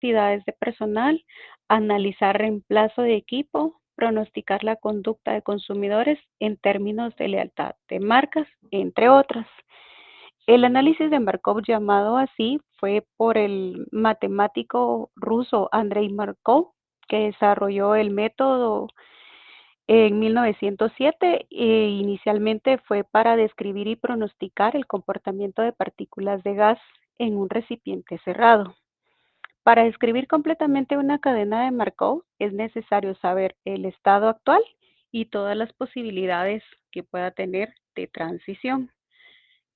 cantidades de personal, analizar reemplazo de equipo, pronosticar la conducta de consumidores en términos de lealtad de marcas, entre otras. El análisis de Markov, llamado así, fue por el matemático ruso Andrei Markov, que desarrolló el método en 1907. Inicialmente fue para describir y pronosticar el comportamiento de partículas de gas en un recipiente cerrado. Para describir completamente una cadena de Markov es necesario saber el estado actual y todas las posibilidades que pueda tener de transición.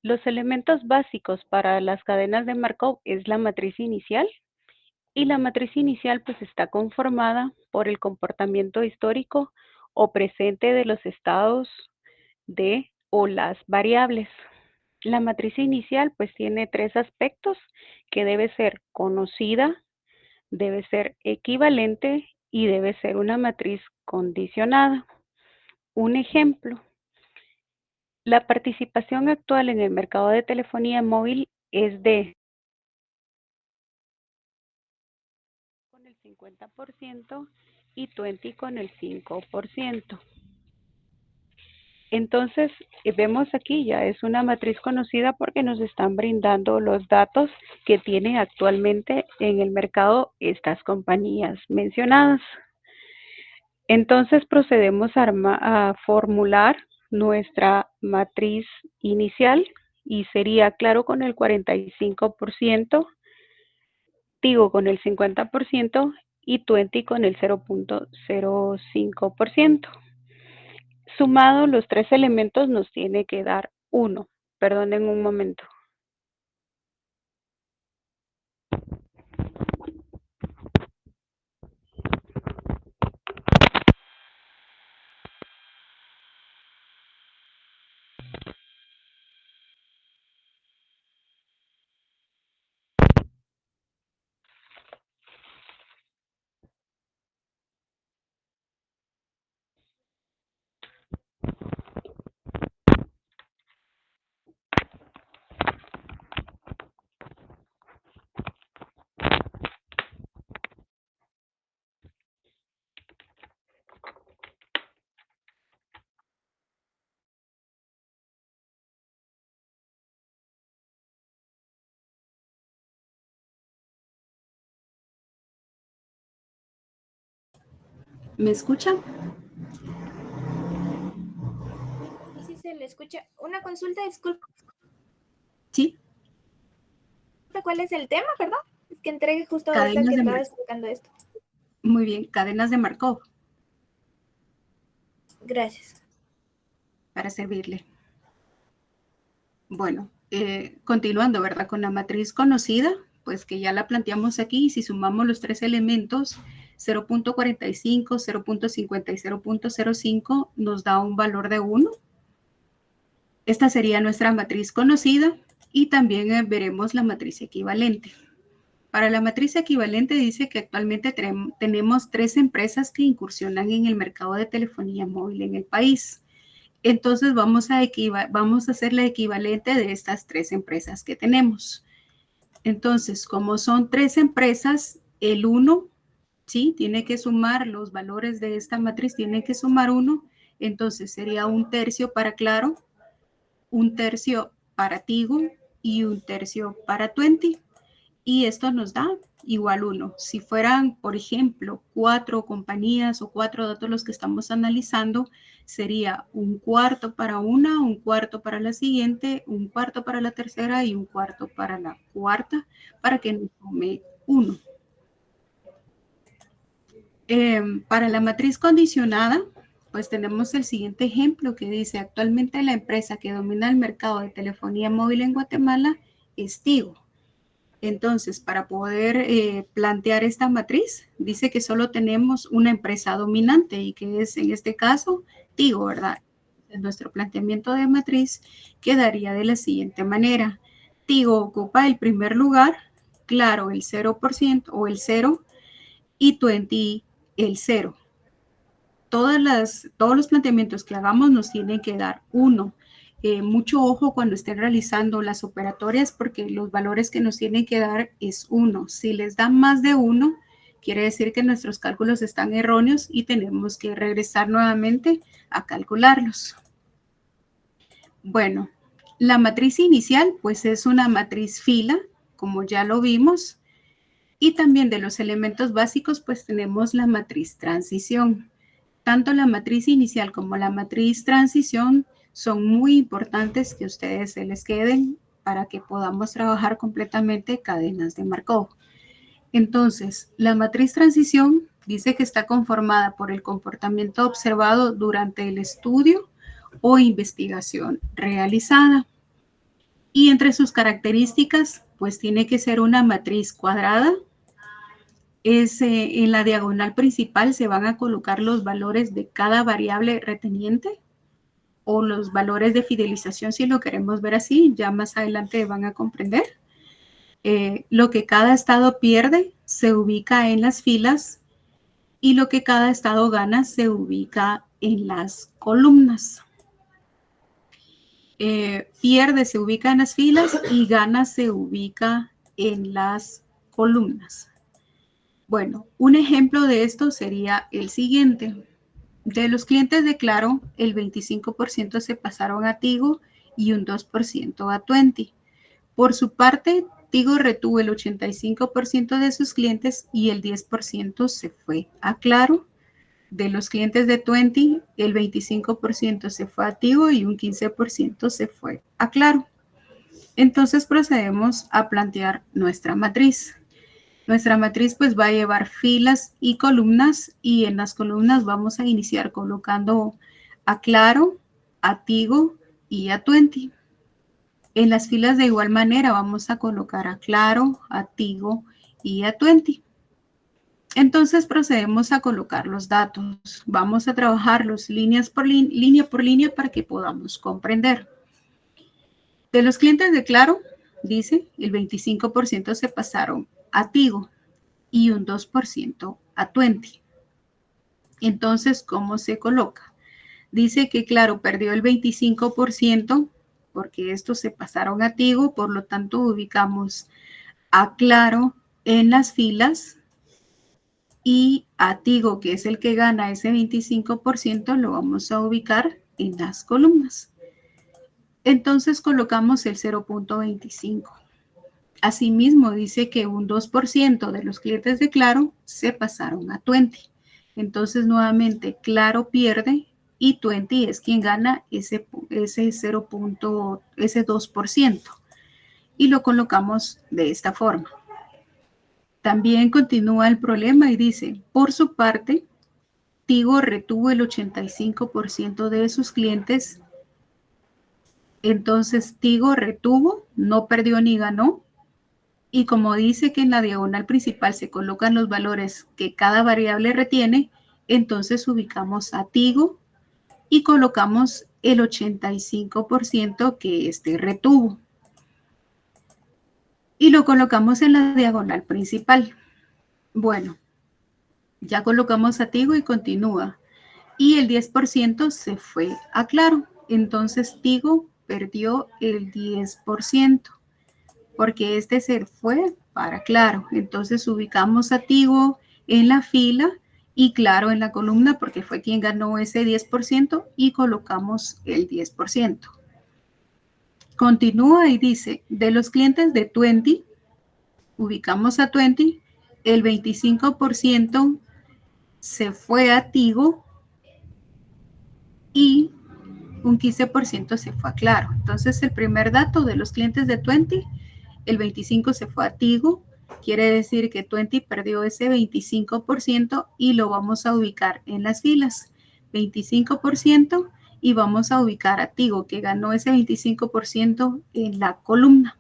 Los elementos básicos para las cadenas de Markov es la matriz inicial, y la matriz inicial pues está conformada por el comportamiento histórico o presente de los estados de o las variables. La matriz inicial pues tiene tres aspectos, que debe ser conocida, debe ser equivalente y debe ser una matriz condicionada. Un ejemplo: la participación actual en el mercado de telefonía móvil es de con el 50% y 20 con el 5%. Entonces, vemos aquí ya es una matriz conocida porque nos están brindando los datos que tienen actualmente en el mercado estas compañías mencionadas. Entonces, procedemos a formular nuestra matriz inicial y sería Claro con el 45%, Tigo con el 50% y Tuenti con el 0.05%. Sumado los tres elementos nos tiene que dar 1. Perdonen un momento. ¿Me escuchan? Sí, se le escucha. Una consulta, disculpe. Sí. ¿Cuál es el tema, perdón? Es que entré justo ahorita Cadenas que de estaba Markov. explicando esto. Muy bien, cadenas de Markov. Gracias. Para servirle. Bueno, continuando, ¿verdad? Con la matriz conocida, pues que ya la planteamos aquí, si sumamos los tres elementos, 0.45, 0.50 y 0.05, nos da un valor de 1. Esta sería nuestra matriz conocida y también veremos la matriz equivalente. Para la matriz equivalente dice que actualmente tenemos 3 empresas que incursionan en el mercado de telefonía móvil en el país. Entonces vamos a hacer la equivalente de estas 3 empresas que tenemos. Entonces, como son 3 empresas, el 1, ¿sí? Tiene que sumar los valores de esta matriz, tiene que sumar 1. Entonces sería 1/3 para Claro, 1/3 para Tigo y 1/3 para Tuenti. Y esto nos da igual 1. Si fueran, por ejemplo, 4 compañías o 4 datos los que estamos analizando, sería 1/4 para una, 1/4 para la siguiente, 1/4 para la tercera y 1/4 para la cuarta, para que nos tome 1. Para la matriz condicionada, pues tenemos el siguiente ejemplo que dice: actualmente la empresa que domina el mercado de telefonía móvil en Guatemala es Tigo. Entonces, para poder plantear esta matriz, dice que solo tenemos una empresa dominante y que es, en este caso, Tigo, ¿verdad? Nuestro planteamiento de matriz quedaría de la siguiente manera: Tigo ocupa el primer lugar, Claro el 0% o el 0 y Tuenti el 0. Todos los planteamientos que hagamos nos tienen que dar 1. mucho ojo cuando estén realizando las operatorias porque los valores que nos tienen que dar es 1. Si les dan más de 1, quiere decir que nuestros cálculos están erróneos y tenemos que regresar nuevamente a calcularlos. Bueno, la matriz inicial pues es una matriz fila, como ya lo vimos. Y también de los elementos básicos pues tenemos la matriz transición. Tanto la matriz inicial como la matriz transición son muy importantes que ustedes se les queden para que podamos trabajar completamente cadenas de Markov. Entonces, la matriz transición dice que está conformada por el comportamiento observado durante el estudio o investigación realizada. Y entre sus características, pues tiene que ser una matriz cuadrada. En la diagonal principal se van a colocar los valores de cada variable reteniente o los valores de fidelización, si lo queremos ver así, ya más adelante van a comprender. Lo que cada estado pierde se ubica en las filas y lo que cada estado gana se ubica en las columnas. Pierde se ubica en las filas y gana se ubica en las columnas. Bueno, un ejemplo de esto sería el siguiente. De los clientes de Claro, el 25% se pasaron a Tigo y un 2% a Tuenti. Por su parte, Tigo retuvo el 85% de sus clientes y el 10% se fue a Claro. De los clientes de Tuenti, el 25% se fue a Tigo y un 15% se fue a Claro. Entonces procedemos a plantear nuestra matriz. Nuestra matriz pues va a llevar filas y columnas y en las columnas vamos a iniciar colocando a Claro, a Tigo y a Tuenti. En las filas de igual manera vamos a colocar a Claro, a Tigo y a Tuenti. Entonces procedemos a colocar los datos. Vamos a trabajarlos línea por línea para que podamos comprender. De los clientes de Claro, dice, el 25% se pasaron a Tigo y un 2% a Tuenti. Entonces, ¿cómo se coloca? Dice que, Claro, perdió el 25% porque estos se pasaron a Tigo, por lo tanto, ubicamos a Claro en las filas y a Tigo, que es el que gana ese 25%, lo vamos a ubicar en las columnas. Entonces, colocamos el 0.25. Asimismo, dice que un 2% de los clientes de Claro se pasaron a Tuenti. Entonces, nuevamente, Claro pierde y Tuenti es quien gana ese 2%. Y lo colocamos de esta forma. También continúa el problema y dice, por su parte, Tigo retuvo el 85% de sus clientes. Entonces, Tigo retuvo, no perdió ni ganó. Y como dice que en la diagonal principal se colocan los valores que cada variable retiene, entonces ubicamos a Tigo y colocamos el 85% que este retuvo. Y lo colocamos en la diagonal principal. Bueno, ya colocamos a Tigo y continúa. Y el 10% se fue a Claro. Entonces Tigo perdió el 10%. Porque este se fue para Claro. Entonces ubicamos a Tigo en la fila y Claro en la columna porque fue quien ganó ese 10% y colocamos el 10%. Continúa y dice, de los clientes de Tuenti, ubicamos a Tuenti, el 25% se fue a Tigo y un 15% se fue a Claro. Entonces el primer dato de los clientes de Tuenti, el 25% se fue a Tigo, quiere decir que Tuenti perdió ese 25% y lo vamos a ubicar en las filas. 25% y vamos a ubicar a Tigo, que ganó ese 25% en la columna.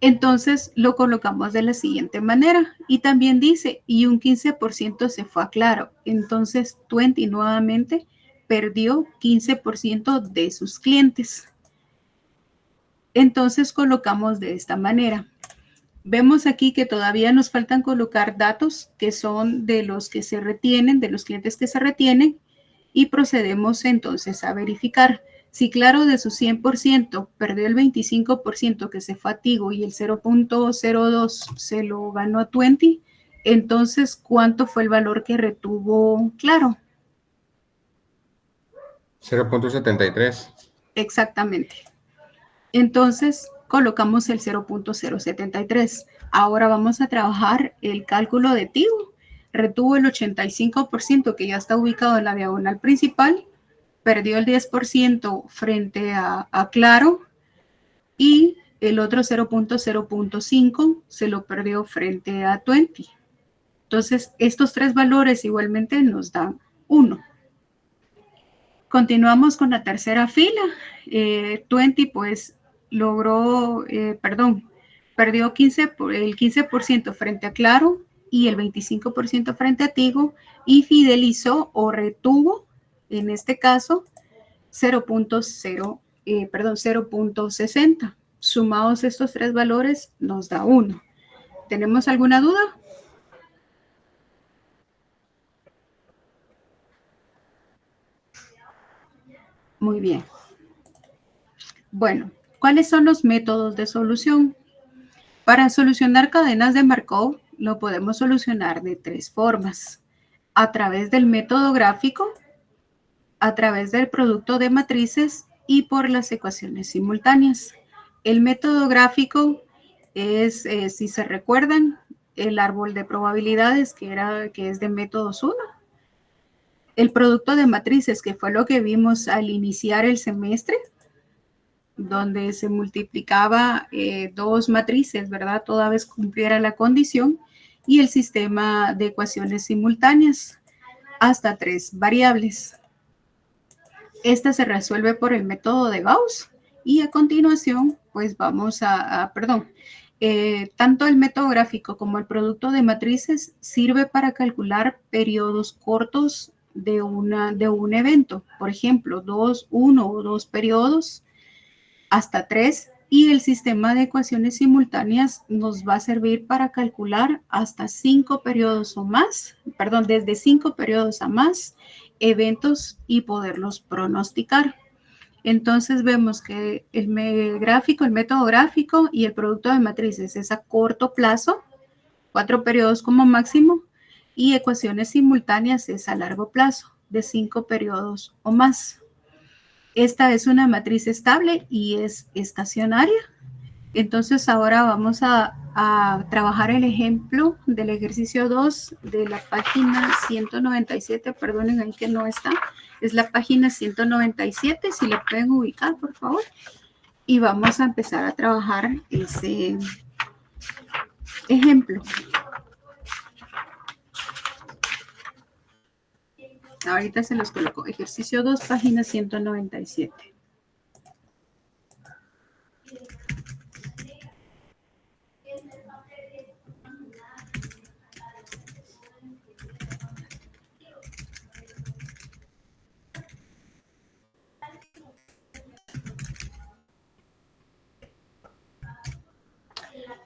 Entonces lo colocamos de la siguiente manera. Y también dice, y un 15% se fue a Claro. Entonces Tuenti nuevamente perdió 15% de sus clientes. Entonces colocamos de esta manera. Vemos aquí que todavía nos faltan colocar datos que son de los que se retienen, de los clientes que se retienen, y procedemos entonces a verificar. Si Claro de su 100% perdió el 25% que se fue a Tigo y el 0.02 se lo ganó a Tuenti, entonces, ¿cuánto fue el valor que retuvo Claro? 0.73. Exactamente. Entonces, colocamos el 0.073. Ahora vamos a trabajar el cálculo de Tigo. Retuvo el 85% que ya está ubicado en la diagonal principal, perdió el 10% frente a Claro y el otro 0.5 se lo perdió frente a Tuenti. Entonces, estos tres valores igualmente nos dan 1. Continuamos con la tercera fila. Tuenti pues logró, perdió el 15% frente a Claro y el 25% frente a Tigo y fidelizó o retuvo, en este caso, 0.60. Sumados estos tres valores nos da 1. ¿Tenemos alguna duda? Muy bien. Bueno, ¿cuáles son los métodos de solución? Para solucionar cadenas de Markov, lo podemos solucionar de 3 formas. A través del método gráfico, a través del producto de matrices y por las ecuaciones simultáneas. El método gráfico es, si se recuerdan, el árbol de probabilidades que es de métodos 1. El producto de matrices, que fue lo que vimos al iniciar el semestre, donde se multiplicaba 2 matrices, ¿verdad? Toda vez cumpliera la condición, y el sistema de ecuaciones simultáneas, hasta 3 variables. Esta se resuelve por el método de Gauss, y a continuación, pues vamos tanto el método gráfico como el producto de matrices sirve para calcular periodos cortos de un evento. Por ejemplo, 1 o 2 periodos, hasta 3, y el sistema de ecuaciones simultáneas nos va a servir para calcular hasta 5 periodos o más, desde 5 periodos a más eventos y poderlos pronosticar. Entonces vemos que el método gráfico y el producto de matrices es a corto plazo, 4 periodos como máximo, y ecuaciones simultáneas es a largo plazo, de 5 periodos o más. Esta es una matriz estable y es estacionaria. Entonces ahora vamos a trabajar el ejemplo del ejercicio 2 de la página 197. Perdonen, ahí que no está. Es la página 197, si la pueden ubicar, por favor. Y vamos a empezar a trabajar ese ejemplo. Ahorita se los coloco. Ejercicio 2, página 197.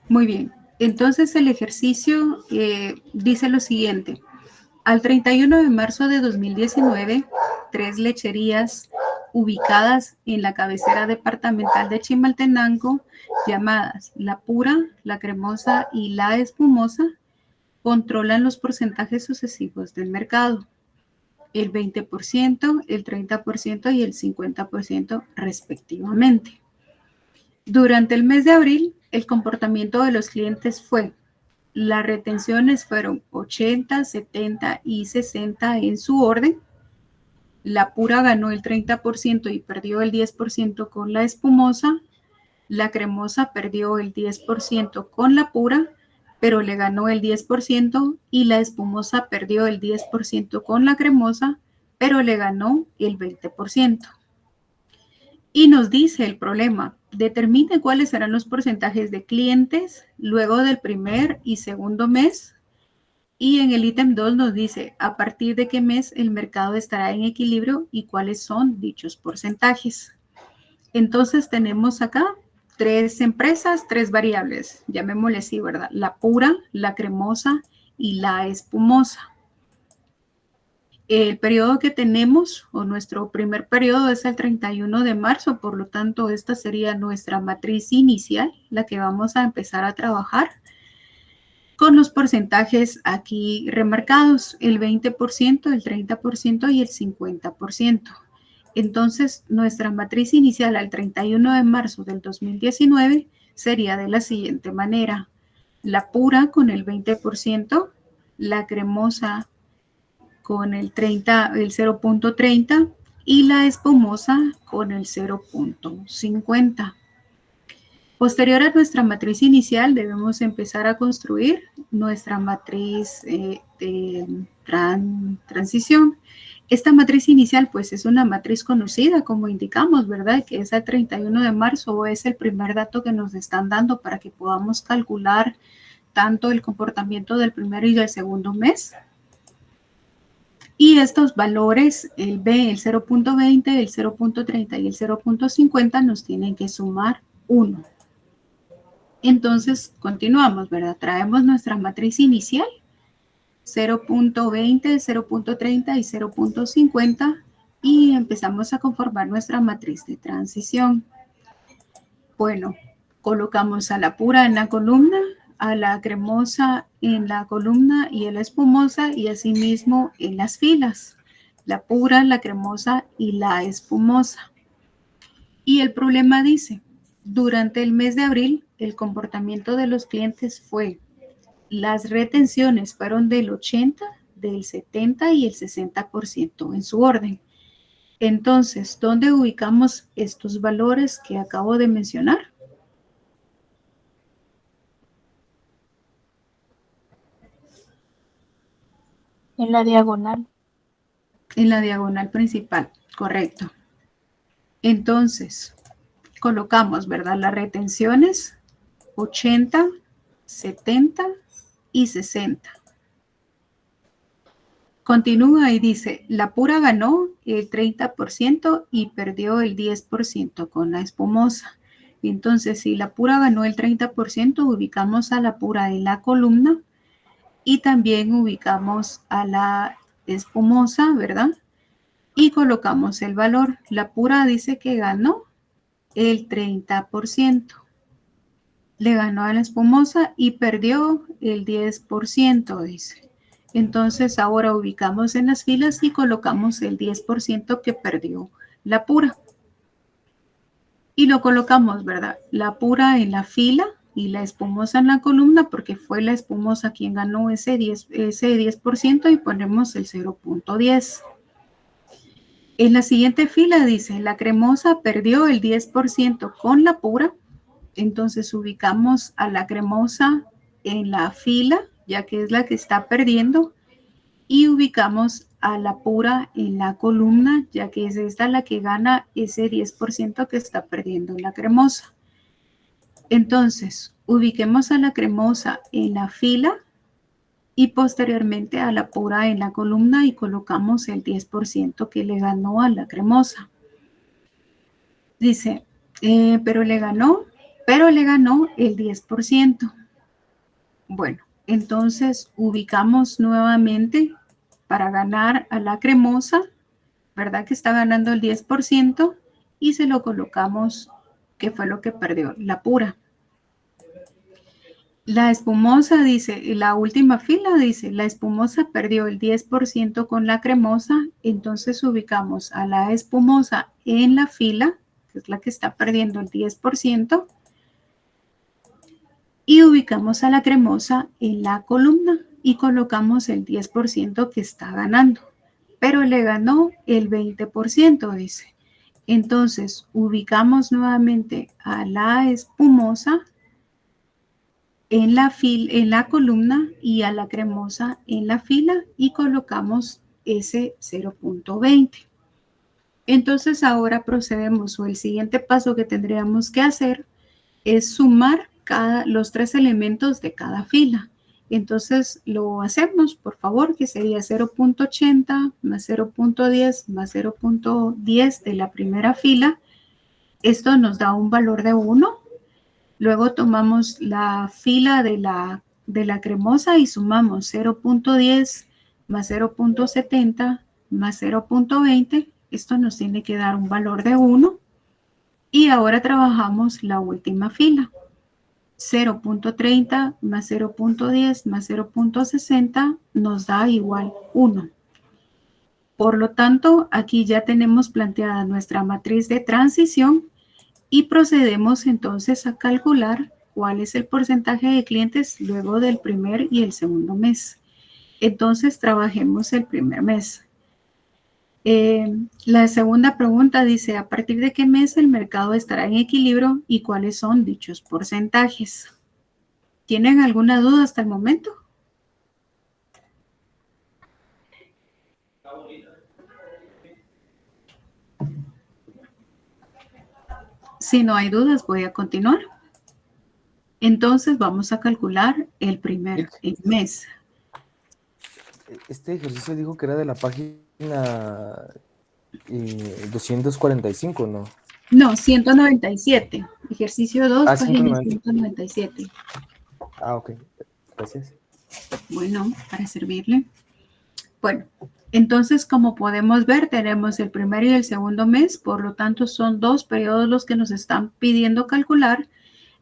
Muy bien. Entonces el ejercicio dice lo siguiente. Al 31 de marzo de 2019, 3 lecherías ubicadas en la cabecera departamental de Chimaltenango, llamadas La Pura, La Cremosa y La Espumosa, controlan los porcentajes sucesivos del mercado, el 20%, el 30% y el 50% respectivamente. Durante el mes de abril, el comportamiento de los clientes fue: las retenciones fueron 80, 70 y 60 en su orden. La Pura ganó el 30% y perdió el 10% con La Espumosa. La Cremosa perdió el 10% con La Pura, pero le ganó el 10%, y La Espumosa perdió el 10% con La Cremosa, pero le ganó el 20%. Y nos dice el problema: determine cuáles serán los porcentajes de clientes luego del primer y segundo mes. Y en el ítem 2 nos dice a partir de qué mes el mercado estará en equilibrio y cuáles son dichos porcentajes. Entonces tenemos acá 3 empresas, 3 variables, llamémosle así, ¿verdad? La Pura, La Cremosa y La Espumosa. El periodo que tenemos, o nuestro primer periodo, es el 31 de marzo, por lo tanto, esta sería nuestra matriz inicial, la que vamos a empezar a trabajar con los porcentajes aquí remarcados, el 20%, el 30% y el 50%. Entonces, nuestra matriz inicial al 31 de marzo del 2019 sería de la siguiente manera: la pura con el 20%, la cremosa con el 0.30 y la espumosa con el 0.50. Posterior a nuestra matriz inicial, debemos empezar a construir nuestra matriz de transición. Esta matriz inicial, pues, es una matriz conocida, como indicamos, ¿verdad? Que es el 31 de marzo, o es el primer dato que nos están dando para que podamos calcular tanto el comportamiento del primer y del segundo mes. Y estos valores, el B, el 0.20, el 0.30 y el 0.50, nos tienen que sumar 1. Entonces, continuamos, ¿verdad? Traemos nuestra matriz inicial, 0.20, 0.30 y 0.50, y empezamos a conformar nuestra matriz de transición. Bueno, colocamos a la pura en la columna, a la cremosa en la columna y a la espumosa, y asimismo en las filas, la pura, la cremosa y la espumosa. Y el problema dice: durante el mes de abril, el comportamiento de los clientes fue: las retenciones fueron del 80, del 70 y el 60% en su orden. Entonces, ¿dónde ubicamos estos valores que acabo de mencionar? En la diagonal. En la diagonal principal, correcto. Entonces, colocamos, ¿verdad? Las retenciones 80, 70 y 60. Continúa y dice: la pura ganó el 30% y perdió el 10% con la espumosa. Entonces, si la pura ganó el 30%, ubicamos a la pura en la columna y también ubicamos a la espumosa, ¿verdad? Y colocamos el valor. La pura dice que ganó el 30%. Le ganó a la espumosa y perdió el 10%, dice. Entonces ahora ubicamos en las filas y colocamos el 10% que perdió la pura. Y lo colocamos, ¿verdad? La pura en la fila y la espumosa en la columna, porque fue la espumosa quien ganó ese 10%, y ponemos el 0.10. En la siguiente fila dice: la cremosa perdió el 10% con la pura. Entonces ubicamos a la cremosa en la fila, ya que es la que está perdiendo, y ubicamos a la pura en la columna, ya que es esta la que gana ese 10% que está perdiendo la cremosa. Entonces, ubiquemos a la cremosa en la fila y posteriormente a la pura en la columna y colocamos el 10% que le ganó a la cremosa. Dice, pero le ganó el 10%. Bueno, entonces ubicamos nuevamente para ganar a la cremosa, ¿verdad? Que está ganando el 10%, y se lo colocamos, que fue lo que perdió la pura. La espumosa dice, la última fila dice: la espumosa perdió el 10% con la cremosa. Entonces ubicamos a la espumosa en la fila, que es la que está perdiendo el 10%, y ubicamos a la cremosa en la columna y colocamos el 10% que está ganando, pero le ganó el 20%, dice. Entonces ubicamos nuevamente a la espumosa en la columna y a la cremosa en la fila y colocamos ese 0.20. Entonces ahora procedemos, o el siguiente paso que tendríamos que hacer es sumar los tres elementos de cada fila. Entonces lo hacemos, por favor, que sería 0.80 más 0.10 más 0.10 de la primera fila. Esto nos da un valor de 1. Luego tomamos la fila de la cremosa y sumamos 0.10 más 0.70 más 0.20. Esto nos tiene que dar un valor de 1. Y ahora trabajamos la última fila. 0.30 más 0.10 más 0.60 nos da igual 1. Por lo tanto, aquí ya tenemos planteada nuestra matriz de transición y procedemos entonces a calcular cuál es el porcentaje de clientes luego del primer y el segundo mes. Entonces, trabajemos el primer mes. La segunda pregunta dice, ¿a partir de qué mes el mercado estará en equilibrio y cuáles son dichos porcentajes? ¿Tienen alguna duda hasta el momento? Si no hay dudas, voy a continuar. Entonces, vamos a calcular el primer mes. Este ejercicio dijo que era de la página 245, ¿no? No, 197. Ejercicio 2, página 190. 197. Ok. Gracias. Bueno, para servirle. Bueno, entonces, como podemos ver, tenemos el primer y el segundo mes, por lo tanto, son 2 periodos los que nos están pidiendo calcular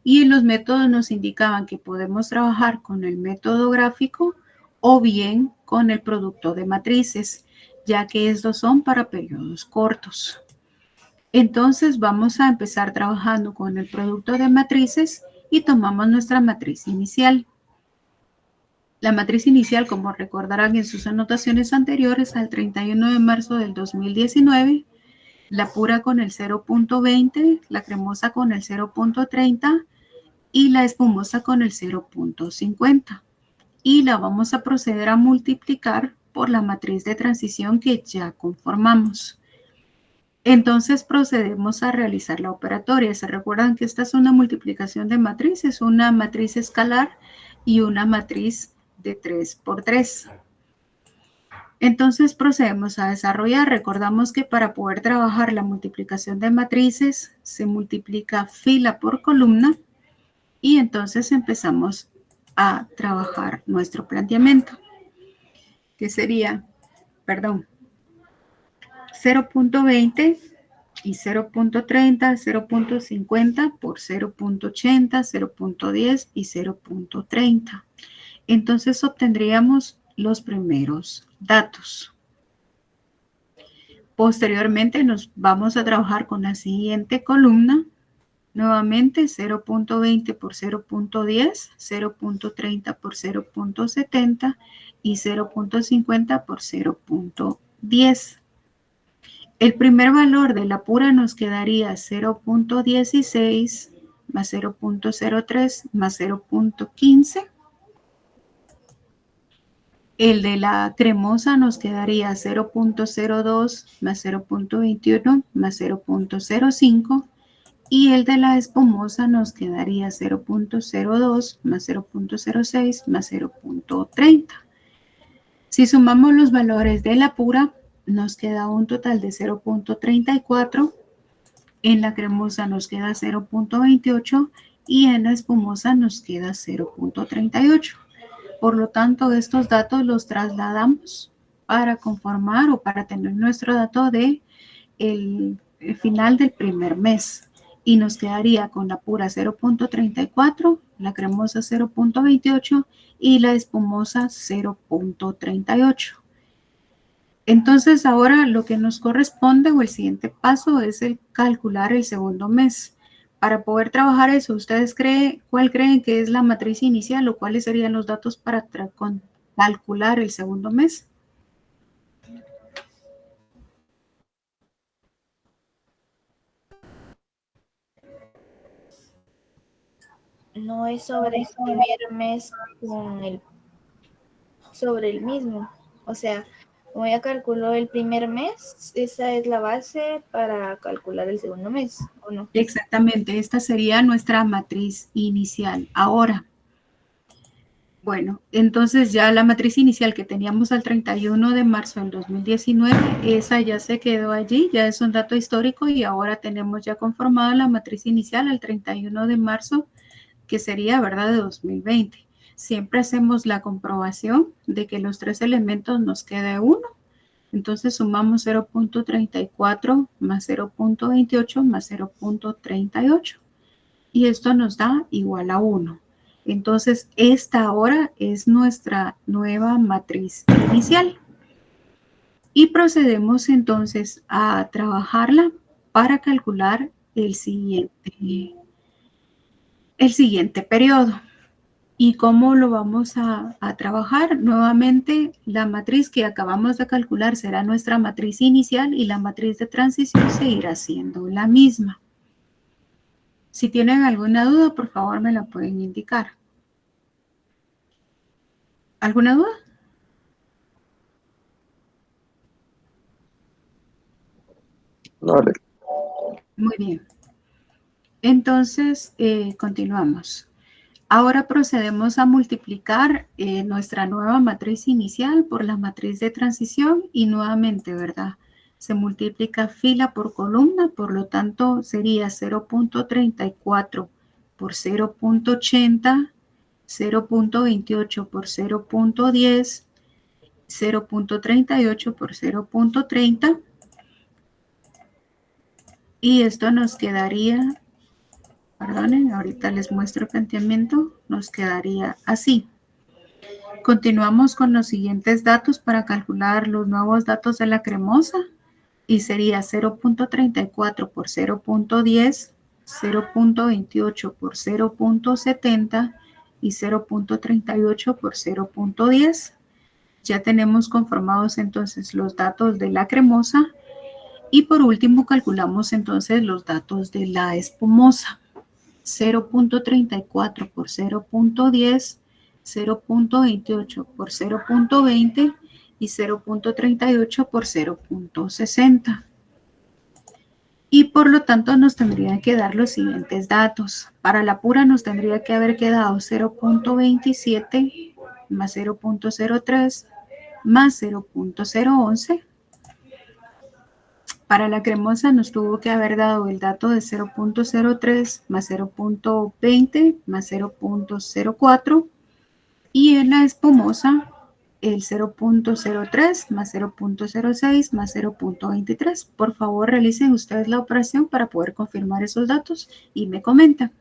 y los métodos nos indicaban que podemos trabajar con el método gráfico o bien con el producto de matrices, ya que estos son para periodos cortos. Entonces, vamos a empezar trabajando con el producto de matrices y tomamos nuestra matriz inicial. La matriz inicial, como recordarán en sus anotaciones anteriores, al 31 de marzo del 2019, la pura con el 0.20, la cremosa con el 0.30 y la espumosa con el 0.50. Y la vamos a proceder a multiplicar por la matriz de transición que ya conformamos. Entonces procedemos a realizar la operatoria. Se recuerdan que esta es una multiplicación de matrices, una matriz escalar y una matriz de 3 por 3. Entonces procedemos a desarrollar. Recordamos que para poder trabajar la multiplicación de matrices se multiplica fila por columna y entonces empezamos a trabajar nuestro planteamiento, que sería, 0.20 y 0.30, 0.50 por 0.80, 0.10 y 0.30. Entonces obtendríamos los primeros datos. Posteriormente nos vamos a trabajar con la siguiente columna. Nuevamente 0.20 por 0.10, 0.30 por 0.70 y 0.50 por 0.10. El primer valor de la pura nos quedaría 0.16 más 0.03 más 0.15. El de la cremosa nos quedaría 0.02 más 0.21 más 0.05 y el de la espumosa nos quedaría 0.02 más 0.06 más 0.30. Si sumamos los valores de la pura, nos queda un total de 0.34, en la cremosa nos queda 0.28 y en la espumosa nos queda 0.38. Por lo tanto, estos datos los trasladamos para conformar o para tener nuestro dato de el final del primer mes. Y nos quedaría con la pura 0.34, la cremosa 0.28 y la espumosa 0.38. Entonces, ahora lo que nos corresponde o el siguiente paso es el calcular el segundo mes. Para poder trabajar eso, ¿ustedes cuál creen que es la matriz inicial o cuáles serían los datos para calcular el segundo mes? No es sobre el primer mes sobre el mismo. O sea, como ya calculó el primer mes, esa es la base para calcular el segundo mes, ¿o no? Exactamente, esta sería nuestra matriz inicial. Ahora, bueno, entonces ya la matriz inicial que teníamos al 31 de marzo del 2019, esa ya se quedó allí, ya es un dato histórico y ahora tenemos ya conformada la matriz inicial al 31 de marzo, que sería, ¿verdad?, de 2020. Siempre hacemos la comprobación de que los 3 elementos nos quede 1 Entonces sumamos 0.34 más 0.28 más 0.38. Y esto nos da igual a 1. Entonces, esta ahora es nuestra nueva matriz inicial. Y procedemos entonces a trabajarla para calcular el siguiente periodo. ¿Y cómo lo vamos a trabajar? Nuevamente, la matriz que acabamos de calcular será nuestra matriz inicial y la matriz de transición seguirá siendo la misma. Si tienen alguna duda, por favor me la pueden indicar. ¿Alguna duda? No, Muy bien. Entonces, continuamos. Ahora procedemos a multiplicar nuestra nueva matriz inicial por la matriz de transición y nuevamente, ¿verdad? Se multiplica fila por columna, por lo tanto sería 0.34 por 0.80, 0.28 por 0.10, 0.38 por 0.30 y esto nos quedaría, perdonen, ahorita les muestro el planteamiento, nos quedaría así. Continuamos con los siguientes datos para calcular los nuevos datos de la cremosa y sería 0.34 por 0.10, 0.28 por 0.70 y 0.38 por 0.10. Ya tenemos conformados entonces los datos de la cremosa y por último calculamos entonces los datos de la espumosa. 0.34 por 0.10, 0.28 por 0.20 y 0.38 por 0.60. Y por lo tanto nos tendrían que dar los siguientes datos. Para la pura nos tendría que haber quedado 0.27 más 0.03 más 0.011. Para la cremosa nos tuvo que haber dado el dato de 0.03 más 0.20 más 0.04 y en la espumosa el 0.03 más 0.06 más 0.23. Por favor, realicen ustedes la operación para poder confirmar esos datos y me comentan.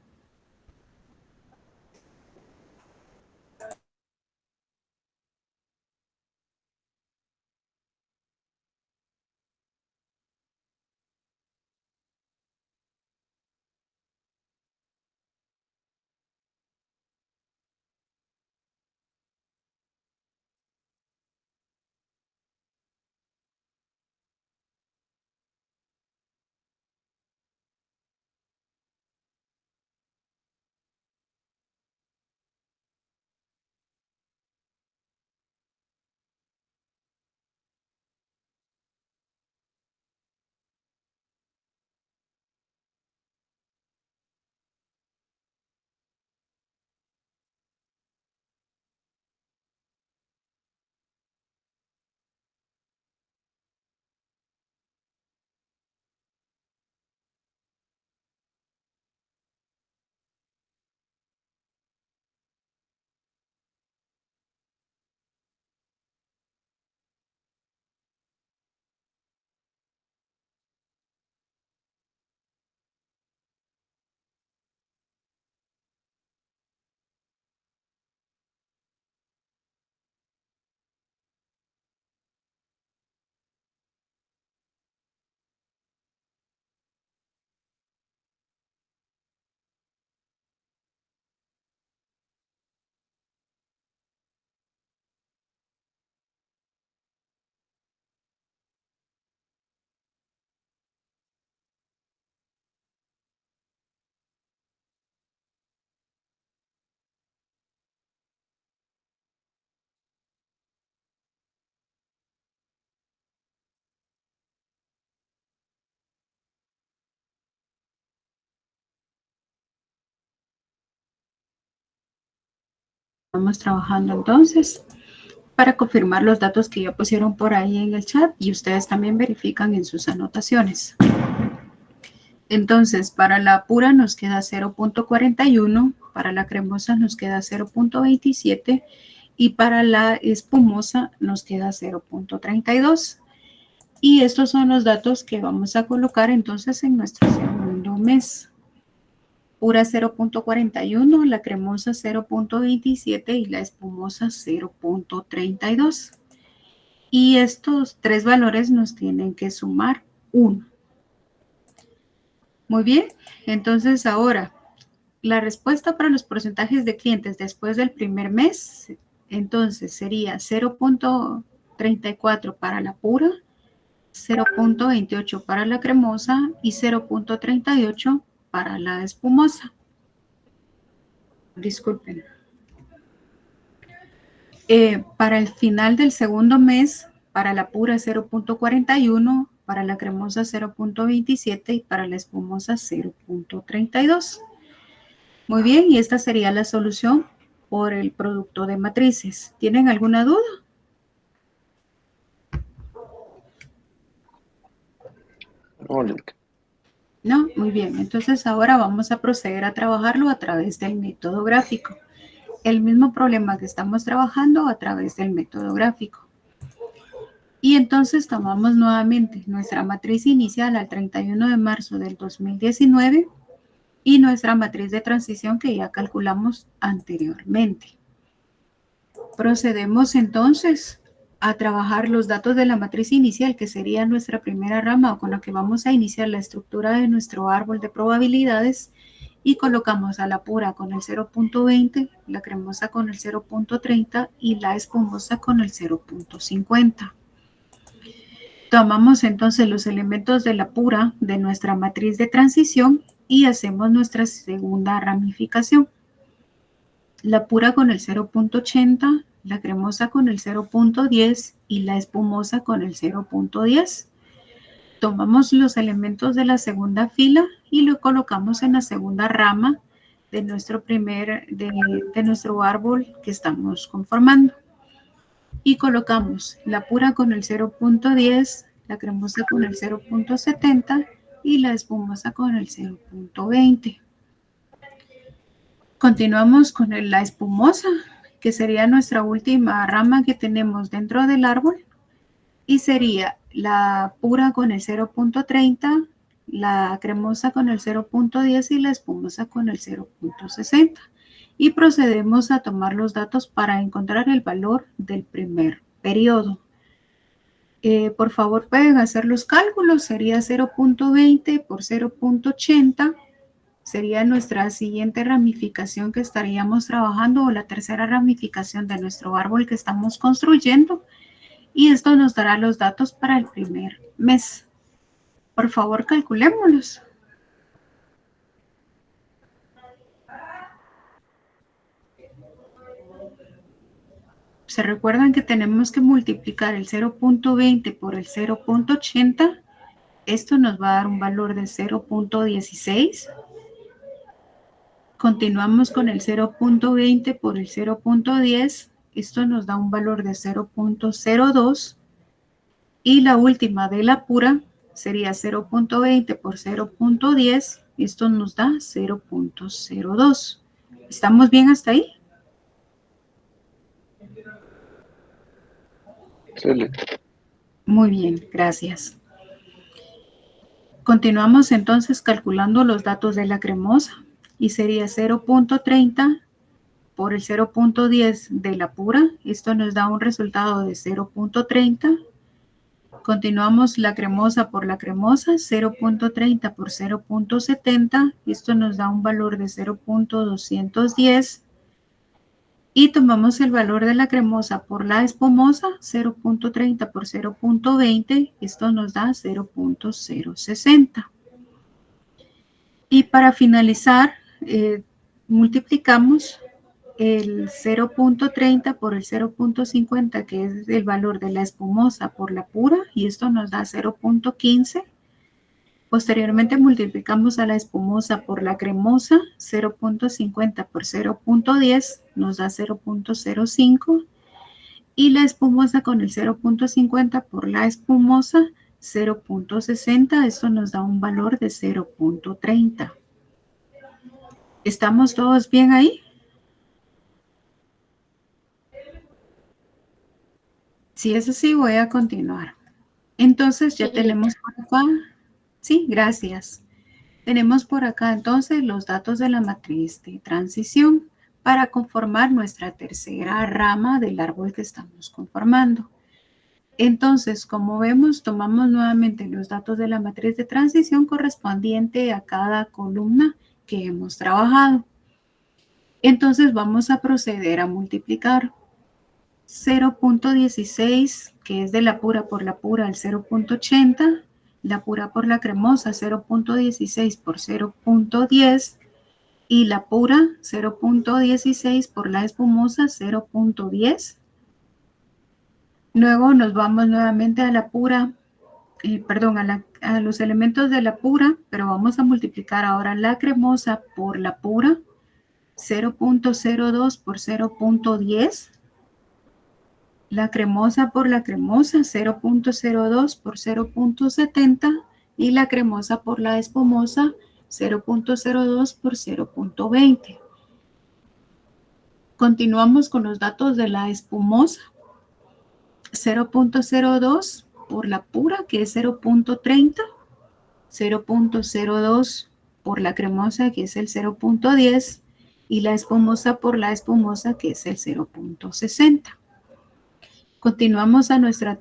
Estamos trabajando entonces para confirmar los datos que ya pusieron por ahí en el chat y ustedes también verifican en sus anotaciones. Entonces, para la pura nos queda 0.41, para la cremosa nos queda 0.27 y para la espumosa nos queda 0.32. Y estos son los datos que vamos a colocar entonces en nuestro segundo mes. Pura 0.41, la cremosa 0.27 y la espumosa 0.32. Y estos tres valores nos tienen que sumar 1. Muy bien, entonces ahora la respuesta para los porcentajes de clientes después del primer mes, entonces sería 0.34 para la pura, 0.28 para la cremosa y 0.38 para la espumosa. Disculpen. Para el final del segundo mes, para la pura 0.41, para la cremosa 0.27 y para la espumosa 0.32. Muy bien, y esta sería la solución por el producto de matrices. ¿Tienen alguna duda? No, muy bien. Entonces ahora vamos a proceder a trabajarlo a través del método gráfico. El mismo problema que estamos trabajando a través del método gráfico. Y entonces tomamos nuevamente nuestra matriz inicial al 31 de marzo del 2019 y nuestra matriz de transición que ya calculamos anteriormente. Procedemos entonces a trabajar los datos de la matriz inicial, que sería nuestra primera rama o con la que vamos a iniciar la estructura de nuestro árbol de probabilidades, y colocamos a la pura con el 0.20, la cremosa con el 0.30 y la espumosa con el 0.50. Tomamos entonces los elementos de la pura de nuestra matriz de transición y hacemos nuestra segunda ramificación. La pura con el 0.80, la cremosa con el 0.10 y la espumosa con el 0.10. Tomamos los elementos de la segunda fila y lo colocamos en la segunda rama de nuestro de nuestro árbol que estamos conformando. Y colocamos la pura con el 0.10, la cremosa con el 0.70 y la espumosa con el 0.20. Continuamos con la espumosa, que sería nuestra última rama que tenemos dentro del árbol, y sería la pura con el 0.30, la cremosa con el 0.10 y la espumosa con el 0.60. Y procedemos a tomar los datos para encontrar el valor del primer periodo. Por favor, pueden hacer los cálculos. Sería 0.20 por 0.80. Sería nuestra siguiente ramificación que estaríamos trabajando, o la tercera ramificación de nuestro árbol que estamos construyendo. Y esto nos dará los datos para el primer mes. Por favor, calculémoslos. ¿Se recuerdan que tenemos que multiplicar el 0.20 por el 0.80? Esto nos va a dar un valor de 0.16. Continuamos con el 0.20 por el 0.10. Esto nos da un valor de 0.02. Y la última de la pura sería 0.20 por 0.10. Esto nos da 0.02. ¿Estamos bien hasta ahí? Excelente. Muy bien, gracias. Continuamos entonces calculando los datos de la cremosa y sería 0.30 por el 0.10 de la pura. Esto nos da un resultado de 0.30. Continuamos la cremosa por la cremosa, 0.30 por 0.70. Esto nos da un valor de 0.210. Y tomamos el valor de la cremosa por la espumosa, 0.30 por 0.20. Esto nos da 0.060. Y para finalizar, multiplicamos el 0.30 por el 0.50, que es el valor de la espumosa por la pura, y esto nos da 0.15. Posteriormente multiplicamos a la espumosa por la cremosa, 0.50 por 0.10 nos da 0.05, y la espumosa con el 0.50 por la espumosa, 0.60, esto nos da un valor de 0.30. ¿Estamos todos bien ahí? Si es así, voy a continuar. Entonces ya Sí. tenemos por acá, sí, gracias. Tenemos por acá entonces los datos de la matriz de transición para conformar nuestra tercera rama del árbol que estamos conformando. Entonces, como vemos, tomamos nuevamente los datos de la matriz de transición correspondiente a cada columna que hemos trabajado. Entonces vamos a proceder a multiplicar 0.16, que es de la pura por la pura, al 0.80, la pura por la cremosa 0.16 por 0.10 y la pura 0.16 por la espumosa 0.10. Luego nos vamos nuevamente a la pura, a los elementos de la pura, pero vamos a multiplicar ahora la cremosa por la pura 0.02 por 0.10. La cremosa por la cremosa 0.02 por 0.70 y la cremosa por la espumosa 0.02 por 0.20. Continuamos con los datos de la espumosa. 0.02 por la pura, que es 0.30. 0.02 por la cremosa, que es el 0.10. Y la espumosa por la espumosa, que es el 0.60. Continuamos a nuestra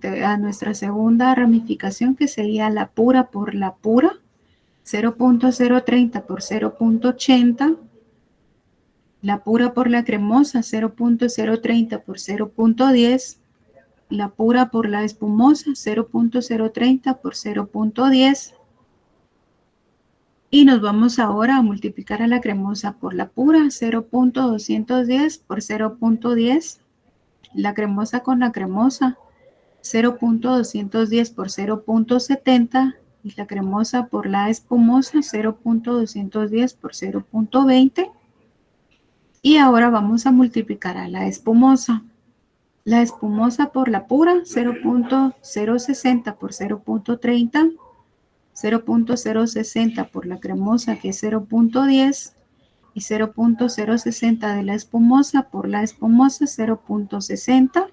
segunda ramificación, que sería la pura por la pura, 0.030 por 0.80, la pura por la cremosa, 0.030 por 0.10, la pura por la espumosa, 0.030 por 0.10, y nos vamos ahora a multiplicar a la cremosa por la pura, 0.210 por 0.10, la cremosa con la cremosa, 0.210 por 0.70 y la cremosa por la espumosa 0.210 por 0.20. Y ahora vamos a multiplicar a la espumosa. La espumosa por la pura 0.060 por 0.30, 0.060 por la cremosa que es 0.10 y 0.060 de la espumosa por la espumosa 0.60.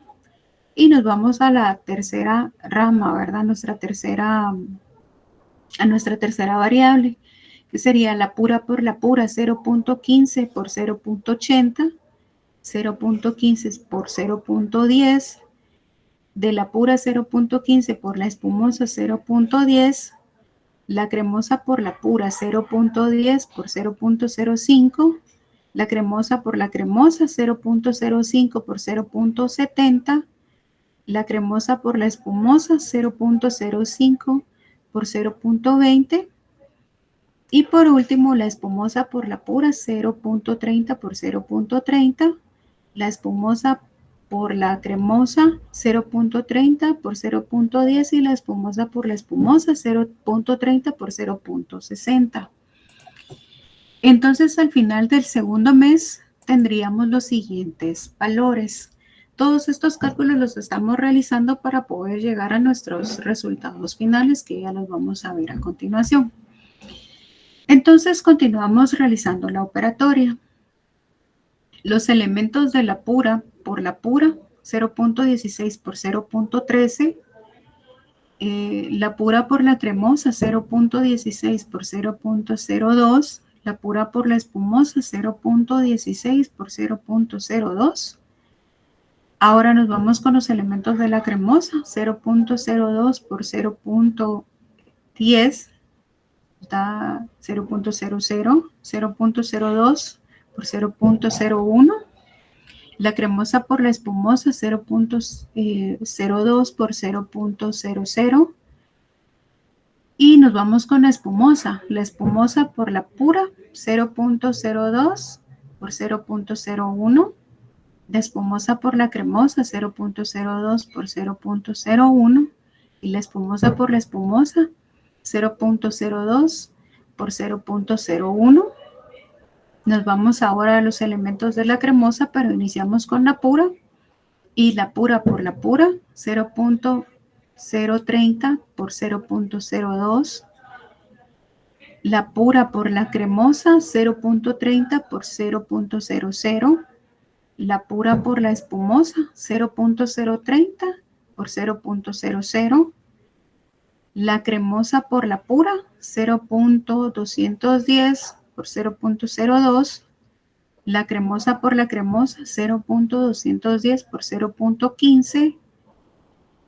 Y nos vamos a la tercera rama, ¿verdad? A nuestra tercera variable, que sería la pura por la pura, 0.15 por 0.80, 0.15 por 0.10, de la pura 0.15 por la espumosa 0.10, la cremosa por la pura 0.10 por 0.05, la cremosa por la cremosa 0.05 por 0.70, la cremosa por la espumosa 0.05 por 0.20 y por último la espumosa por la pura 0.30 por 0.30, la espumosa por la cremosa 0.30 por 0.10 y la espumosa por la espumosa 0.30 por 0.60. Entonces al final del segundo mes tendríamos los siguientes valores. Todos estos cálculos los estamos realizando para poder llegar a nuestros resultados finales, que ya los vamos a ver a continuación. Entonces continuamos realizando la operatoria. Los elementos de la pura por la pura, 0.16 por 0.13. La pura por la cremosa, 0.16 por 0.02. La pura por la espumosa, 0.16 por 0.02. Ahora nos vamos con los elementos de la cremosa, 0.02 por 0.10, da 0.00, 0.02 por 0.01, la cremosa por la espumosa, 0.02 por 0.00, y nos vamos con la espumosa por la pura, 0.02 por 0.01, la espumosa por la cremosa 0.02 por 0.01 y la espumosa por la espumosa 0.02 por 0.01. Nos vamos ahora a los elementos de la cremosa, pero iniciamos con la pura y la pura por la pura 0.030 por 0.02. La pura por la cremosa 0.30 por 0.00. La pura por la espumosa 0.030 por 0.00, La cremosa por la pura, 0.210 por 0.02. La cremosa por la cremosa, 0.210 por 0.15.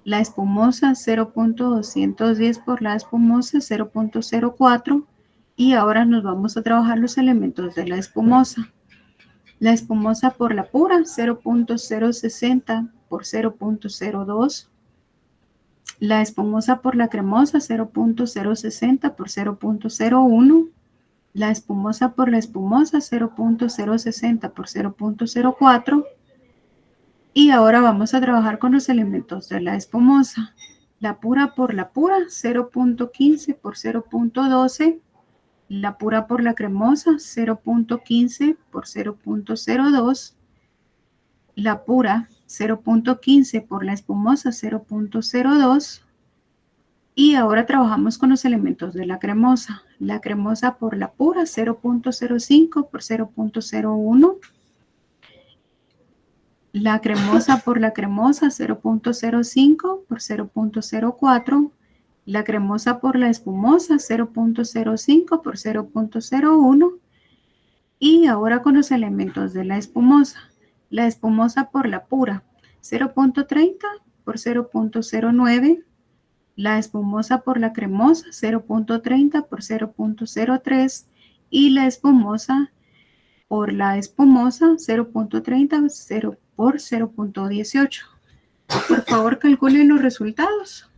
La espumosa, 0.210 por la espumosa, 0.04. Y ahora nos vamos a trabajar los elementos de la espumosa. La espumosa por la pura, 0.060 por 0.02. La espumosa por la cremosa, 0.060 por 0.01. La espumosa por la espumosa, 0.060 por 0.04. Y ahora vamos a trabajar con los elementos de la espumosa. La pura por la pura, 0.15 por 0.12. La pura por la cremosa, 0.15 por 0.02. La pura, 0.15 por la espumosa, 0.02. Y ahora trabajamos con los elementos de la cremosa. La cremosa por la pura, 0.05 por 0.01. La cremosa por la cremosa, 0.05 por 0.04. La cremosa por la espumosa, 0.05 por 0.01. Y ahora con los elementos de la espumosa. La espumosa por la pura, 0.30 por 0.09. La espumosa por la cremosa, 0.30 por 0.03. Y la espumosa por la espumosa, 0.30 por 0.18. Por favor, calculen los resultados.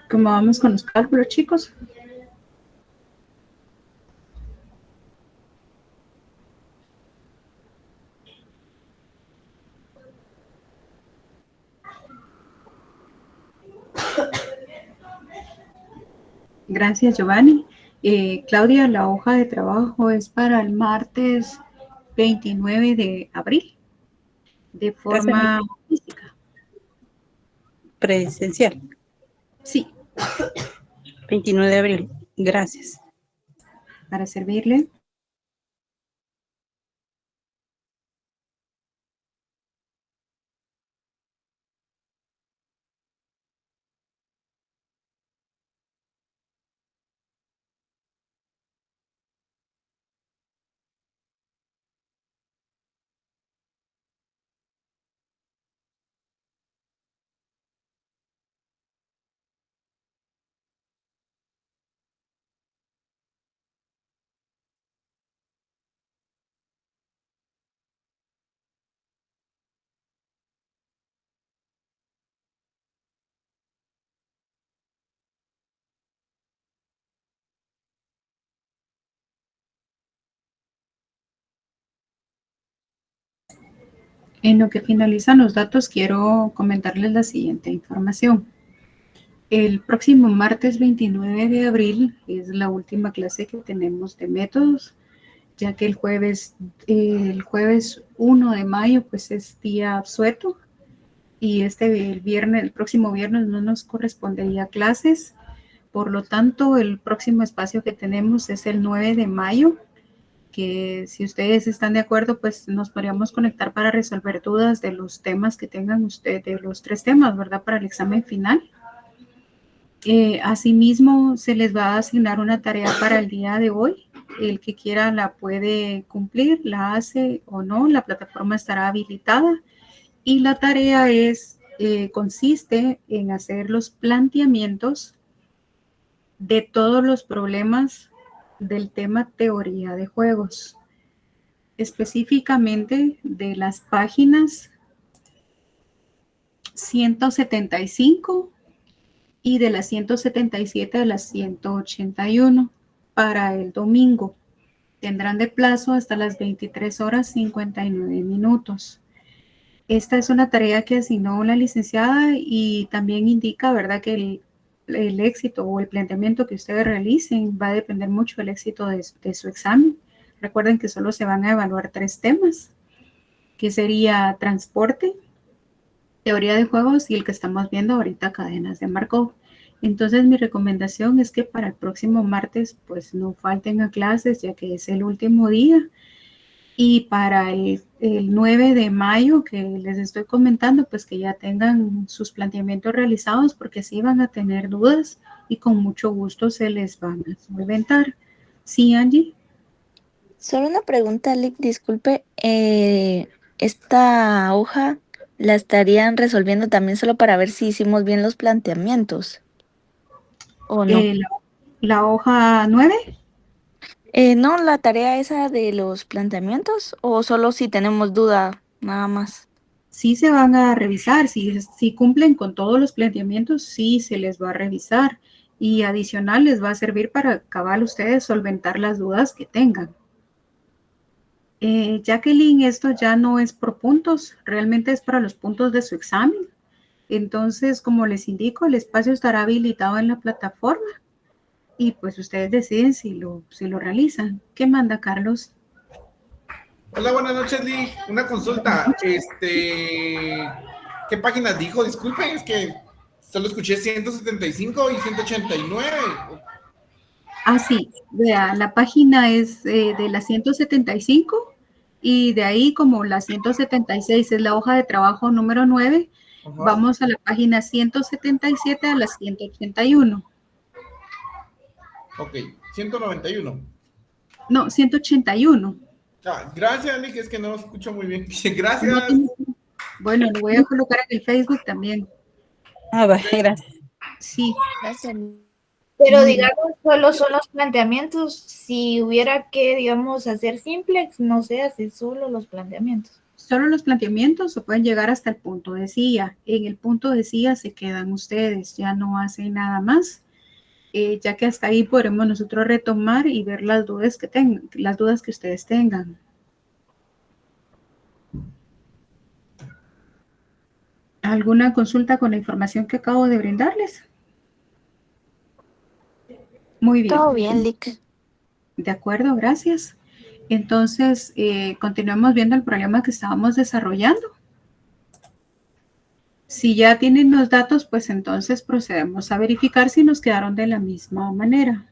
¿Cómo vamos con los cálculos, chicos? Gracias, Giovanni. Claudia, la hoja de trabajo es para el martes 29 de abril, de Gracias, forma física. presencial, Sí, 29 de abril. Gracias. para servirle. En lo que finalizan los datos, quiero comentarles la siguiente información. El próximo martes 29 de abril es la última clase que tenemos de métodos, ya que el jueves 1 de mayo pues es día asueto y el próximo viernes no nos correspondería clases. Por lo tanto, el próximo espacio que tenemos es el 9 de mayo, que si ustedes están de acuerdo, pues nos podríamos conectar para resolver dudas de los temas que tengan ustedes, de los 3 temas, ¿verdad? Para el examen final. Asimismo, se les va a asignar una tarea para el día de hoy. El que quiera la puede cumplir, la hace o no, la plataforma estará habilitada. Y la tarea consiste en hacer los planteamientos de todos los problemas del tema teoría de juegos, específicamente de las páginas 175 y de las 177 a las 181 para el domingo. Tendrán de plazo hasta las 23 horas 59 minutos. Esta es una tarea que asignó la licenciada y también indica, ¿verdad?, que el éxito o el planteamiento que ustedes realicen va a depender mucho del éxito de su examen. Recuerden que solo se van a evaluar 3 temas, que sería transporte, teoría de juegos y el que estamos viendo ahorita, cadenas de Markov. Entonces mi recomendación es que para el próximo martes pues no falten a clases, ya que es el último día. Y para el 9 de mayo que les estoy comentando, pues que ya tengan sus planteamientos realizados, porque así van a tener dudas y con mucho gusto se les van a solventar. ¿Sí, Angie? Solo una pregunta, Lick, disculpe. Esta hoja la estarían resolviendo también solo para ver si hicimos bien los planteamientos, ¿o no? La hoja 9. No, la tarea esa de los planteamientos, o solo si tenemos duda, nada más. Sí se van a revisar, si cumplen con todos los planteamientos, sí se les va a revisar y adicional les va a servir para cabal ustedes solventar las dudas que tengan. Jacqueline, esto ya no es por puntos, realmente es para los puntos de su examen. Entonces, como les indico, el espacio estará habilitado en la plataforma y pues ustedes deciden si lo realizan. ¿Qué manda, Carlos? Hola, buenas noches, Lee. Una consulta. ¿Qué páginas dijo? Disculpen, es que solo escuché 175 y 189. Ah, sí, vea, la página es de la 175 y de ahí como la 176 es la hoja de trabajo número 9, Ajá. vamos a la página 177 a la 181. Ok, 191. No, 181. Ah, gracias, Lee, que es que no escucho muy bien. No Gracias. Bueno, lo voy a colocar en el Facebook también. Ah, va, gracias. Sí. Gracias. Pero Muy digamos, solo son los planteamientos. Si hubiera que, digamos, hacer simplex, no se hace solo los planteamientos. Solo los planteamientos o pueden llegar hasta el punto de CIA. En el punto de CIA se quedan ustedes, ya no hacen nada más, ya que hasta ahí podremos nosotros retomar y ver las dudas que ustedes tengan. ¿Alguna consulta con la información que acabo de brindarles? Muy bien. Todo bien, Lick. De acuerdo, gracias. Entonces, continuemos viendo el problema que estábamos desarrollando. Si ya tienen los datos, pues entonces procedemos a verificar si nos quedaron de la misma manera.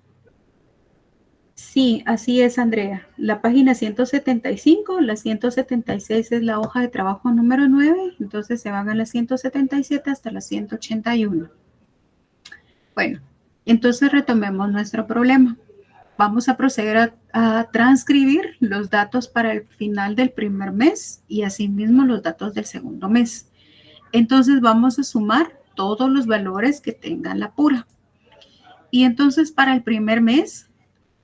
Sí, así es, Andrea. La página 175, la 176 es la hoja de trabajo número 9, entonces se van a la 177 hasta la 181. Bueno, entonces retomemos nuestro problema. Vamos a proceder a transcribir los datos para el final del primer mes y asimismo los datos del segundo mes. Entonces vamos a sumar todos los valores que tengan la pura. Y entonces para el primer mes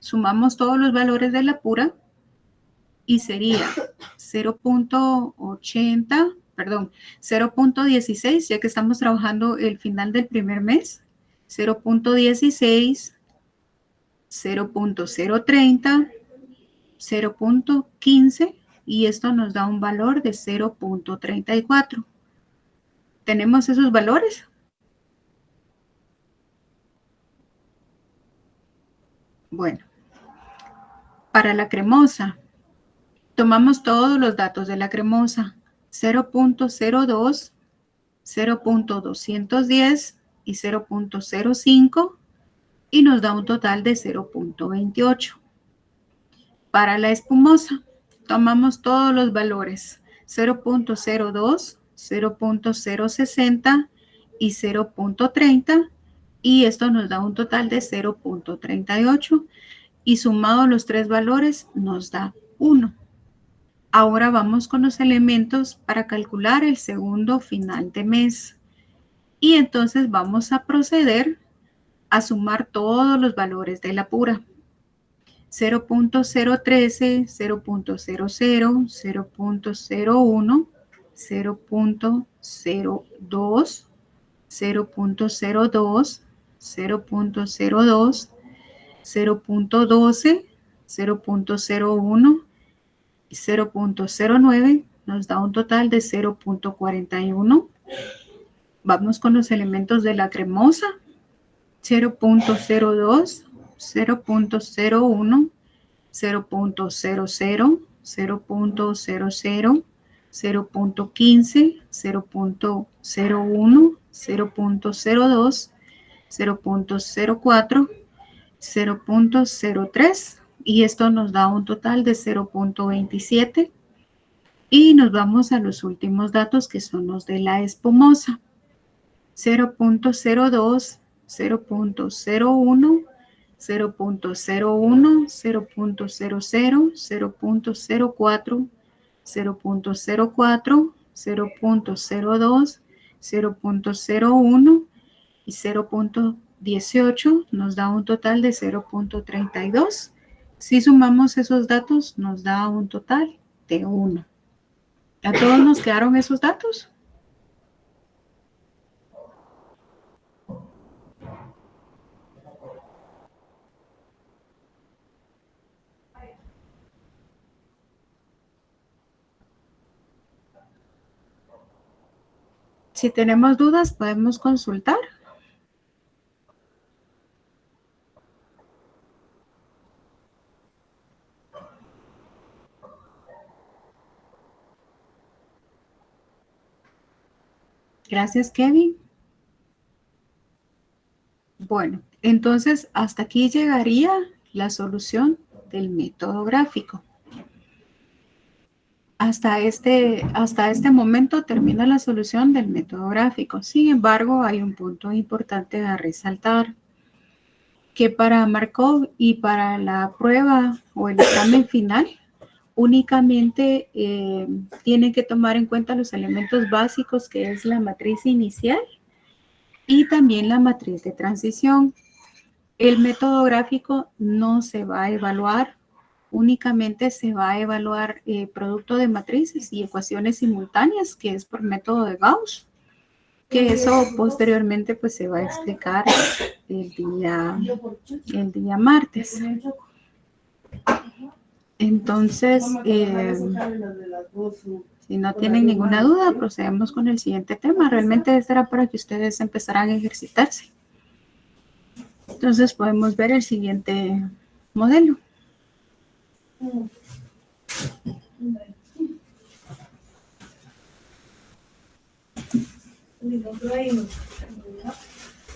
sumamos todos los valores de la pura y sería 0.16, ya que estamos trabajando el final del primer mes, 0.16, 0.030, 0.15, y esto nos da un valor de 0.34. ¿Tenemos esos valores? Bueno, para la cremosa, tomamos todos los datos de la cremosa, 0.02, 0.210 y 0.05, y nos da un total de 0.28. Para la espumosa, tomamos todos los valores, 0.02, 0.060 y 0.30, y esto nos da un total de 0.38, y sumado los tres valores nos da 1. Ahora vamos con los elementos para calcular el segundo final de mes. Y entonces vamos a proceder a sumar todos los valores de la pura. 0.013, 0.00, 0.01, 0.02, 0.02, 0.02, 0.12, 0.01 y 0.09, nos da un total de 0.41. Vamos con los elementos de la cremosa. 0.02, 0.01, 0.00, 0.00, 0.15, 0.01, 0.02, 0.04, 0.03, y esto nos da un total de 0.27. Y nos vamos a los últimos datos, que son los de la espumosa. 0.02, 0.01, 0.01, 0.00, 0.04, 0.04, 0.02, 0.01 y 0.18, nos da un total de 0.32. Si sumamos esos datos, nos da un total de 1. ¿A todos nos quedaron esos datos? Si tenemos dudas, podemos consultar. Gracias, Kevin. Bueno, entonces hasta aquí llegaría la solución del método gráfico. Hasta este momento termina la solución del método gráfico. Sin embargo, hay un punto importante a resaltar, que para Markov y para la prueba o el examen final, únicamente tienen que tomar en cuenta los elementos básicos, que es la matriz inicial y también la matriz de transición. El método gráfico no se va a evaluar, únicamente se va a evaluar producto de matrices y ecuaciones simultáneas, que es por método de Gauss, que eso posteriormente pues se va a explicar el día martes. Entonces, si no tienen ninguna duda, procedemos con el siguiente tema. Realmente esto era para que ustedes empezaran a ejercitarse. Entonces podemos ver el siguiente modelo.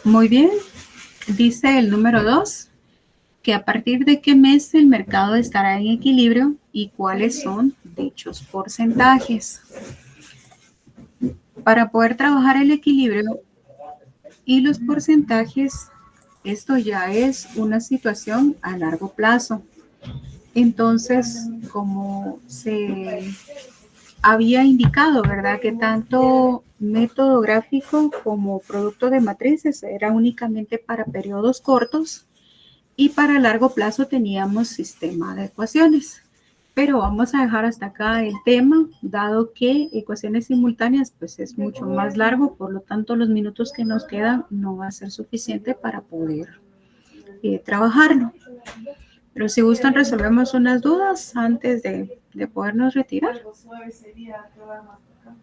Muy bien. Dice el número 2, que a partir de qué mes el mercado estará en equilibrio y cuáles son dichos porcentajes. Para poder trabajar el equilibrio y los porcentajes, esto ya es una situación a largo plazo. Entonces, como se había indicado, ¿verdad?, que tanto método gráfico como producto de matrices era únicamente para periodos cortos, y para largo plazo teníamos sistema de ecuaciones. Pero vamos a dejar hasta acá el tema, dado que ecuaciones simultáneas pues es mucho más largo, por lo tanto los minutos que nos quedan no va a ser suficiente para poder trabajarlo. Pero si gustan, resolvemos unas dudas antes de de podernos retirar. Algo suave sería que va más acá.